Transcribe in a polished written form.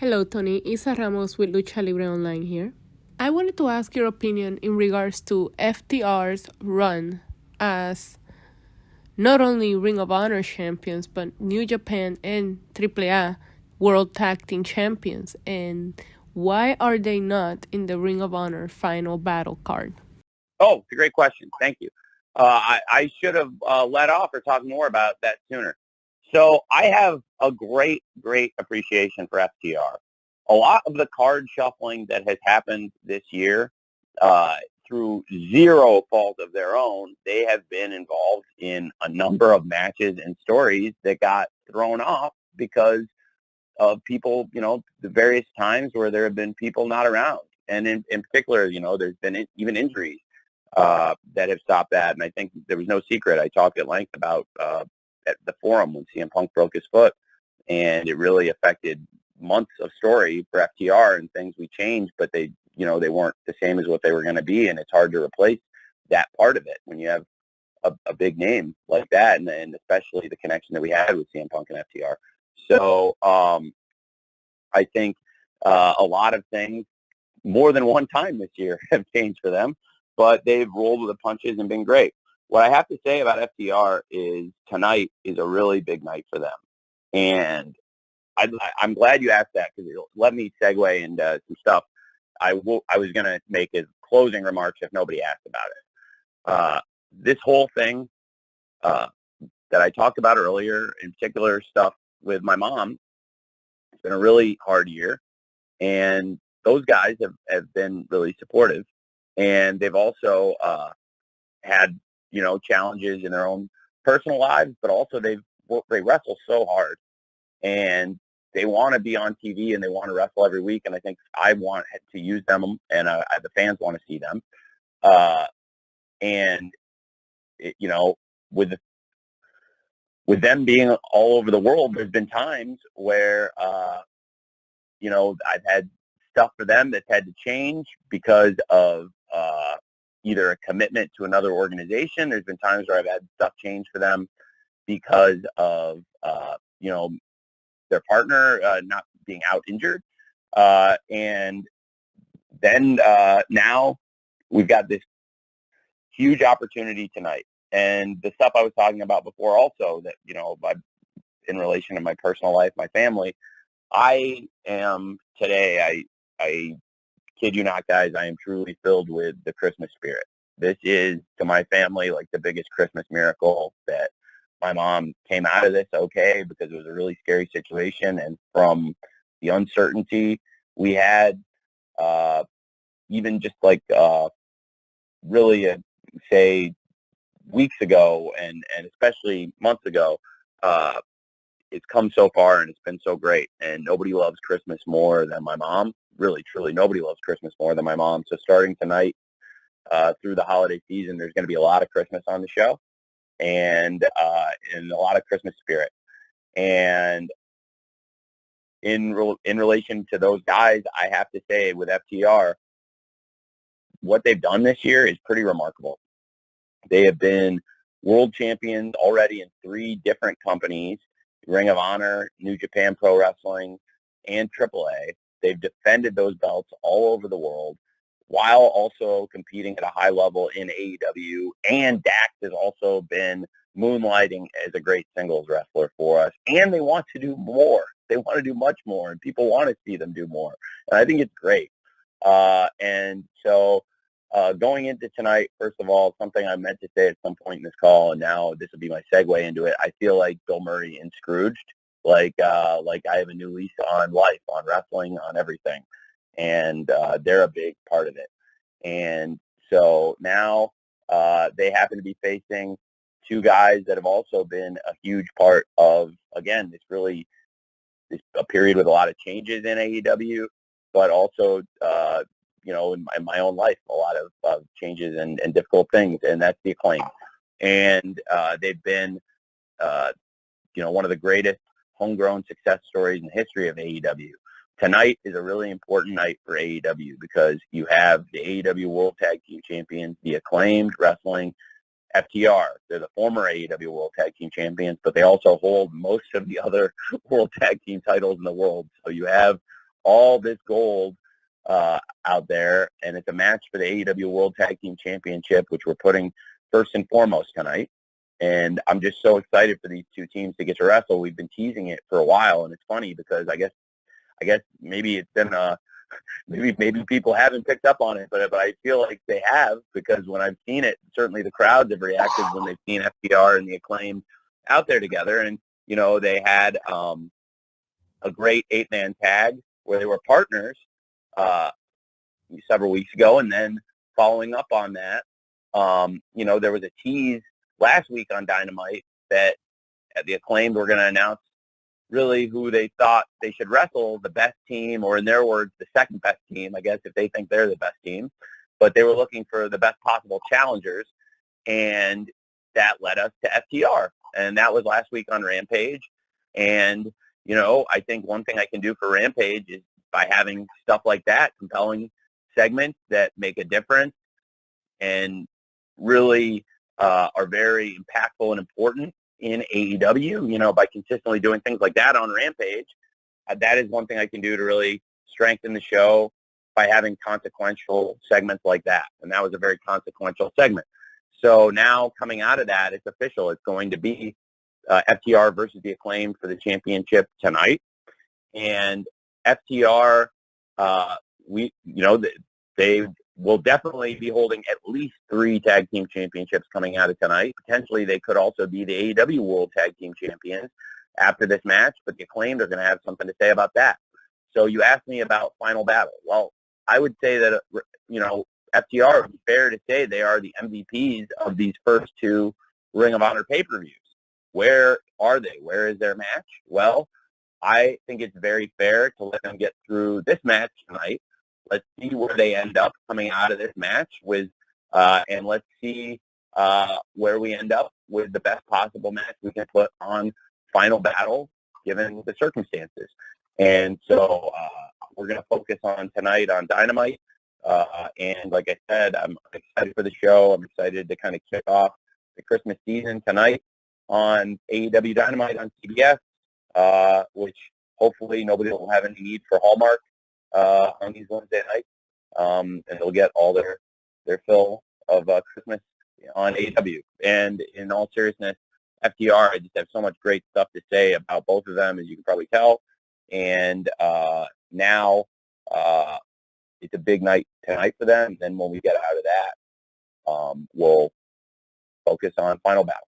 Hello, Tony. Isa Ramos with Lucha Libre Online here. I wanted to ask your opinion in regards to FTR's run as not only Ring of Honor champions, but New Japan and AAA World Tag Team champions. And why are they not in the Ring of Honor final battle card? Oh, it's a great question. Thank you. I should have let off or talked more about that sooner. So I have a great appreciation for FTR. A lot of the card shuffling that has happened this year, through zero fault of their own, they have been involved in a number of matches and stories that got thrown off because of people, the various times where there have been people not around. And in particular, there's been even injuries that have stopped that. And I think there was no secret. I talked at length about at the forum when CM Punk broke his foot, and it really affected months of story for FTR and things we changed, but they weren't the same as what they were going to be, and it's hard to replace that part of it when you have a big name like that, and especially the connection that we had with CM Punk and FTR. So I think a lot of things more than one time this year have changed for them, but they've rolled with the punches and been great. What I have to say about FTR is tonight is a really big night for them. And I'm glad you asked that because it'll let me segue into some stuff I was going to make as closing remarks if nobody asked about it. This whole thing that I talked about earlier, in particular stuff with my mom, it's been a really hard year. And those guys have been really supportive. And they've also had, challenges in their own personal lives, but also they wrestle so hard. And they want to be on TV and they want to wrestle every week. And I think I want to use them, and the fans want to see them. With them being all over the world, there's been times where, I've had stuff for them that's had to change because of either a commitment to another organization. There's been times where I've had stuff change for them because of, their partner not being out injured. And then now we've got this huge opportunity tonight. And the stuff I was talking about before also that, in relation to my personal life, my family, I am today, I kid you not, guys, I am truly filled with the Christmas spirit. This is, to my family, like the biggest Christmas miracle that my mom came out of this okay, because it was a really scary situation. And from the uncertainty we had, even just like really, say, weeks ago and especially months ago, it's come so far and it's been so great. And nobody loves Christmas more than my mom. Really, truly, nobody loves Christmas more than my mom. So starting tonight through the holiday season, there's going to be a lot of Christmas on the show and a lot of Christmas spirit. And in relation to those guys, I have to say with FTR, what they've done this year is pretty remarkable. They have been world champions already in 3 different companies: Ring of Honor, New Japan Pro Wrestling, and AAA. They've defended those belts all over the world while also competing at a high level in AEW. And Dax has also been moonlighting as a great singles wrestler for us. And they want to do more. They want to do much more, and people want to see them do more. And I think it's great. And so going into tonight, first of all, something I meant to say at some point in this call, and now this will be my segue into it. I feel like Bill Murray in Scrooged, like I have a new lease on life, on wrestling, on everything, and they're a big part of it. And so now they happen to be facing 2 guys that have also been a huge part of, again, this a period with a lot of changes in AEW, but also in my own life, a lot of changes and difficult things, and that's the Acclaim. And they've been, one of the greatest homegrown success stories in the history of AEW. Tonight is a really important night for AEW because you have the AEW World Tag Team Champions, the Acclaimed Wrestling, FTR. They're the former AEW World Tag Team Champions, but they also hold most of the other World Tag Team titles in the world. So you have all this gold out there, and it's a match for the AEW World Tag Team Championship, which we're putting first and foremost tonight. And I'm just so excited for these two teams to get to wrestle. We've been teasing it for a while, and it's funny because I guess maybe it's been maybe people haven't picked up on it, but I feel like they have, because when I've seen it, certainly the crowds have reacted when they've seen FTR and the Acclaimed out there together. And they had a great 8-man tag where they were partners several weeks ago, and then following up on that, there was a tease last week on Dynamite that the Acclaimed were going to announce really who they thought they should wrestle, the best team, or in their words, the second best team, I guess, if they think they're the best team. But they were looking for the best possible challengers, and that led us to FTR. And that was last week on Rampage. And, I think one thing I can do for Rampage is by having stuff like that, compelling segments that make a difference and really are very impactful and important in AEW, by consistently doing things like that on Rampage. That is one thing I can do to really strengthen the show by having consequential segments like that. And that was a very consequential segment. So now coming out of that, it's official. It's going to be FTR versus the Acclaimed for the championship tonight. And FTR, they will definitely be holding at least 3 tag team championships coming out of tonight. Potentially, they could also be the AEW World Tag Team Champions after this match, but the Acclaimed are going to have something to say about that. So you asked me about Final Battle. Well, I would say that, FTR, would be fair to say they are the MVPs of these first 2 Ring of Honor pay-per-views. Where are they? Where is their match? Well, I think it's very fair to let them get through this match tonight. Let's see where they end up coming out of this match with, and let's see where we end up with the best possible match we can put on Final Battle, given the circumstances. And so we're going to focus on tonight on Dynamite. And like I said, I'm excited for the show. I'm excited to kind of kick off the Christmas season tonight on AEW Dynamite on CBS, which hopefully nobody will have any need for Hallmark on these Wednesday nights, and they'll get all their fill of Christmas on AEW. And in all seriousness, FTR, I just have so much great stuff to say about both of them, as you can probably tell. And now it's a big night tonight for them. And then when we get out of that, we'll focus on Final Battle.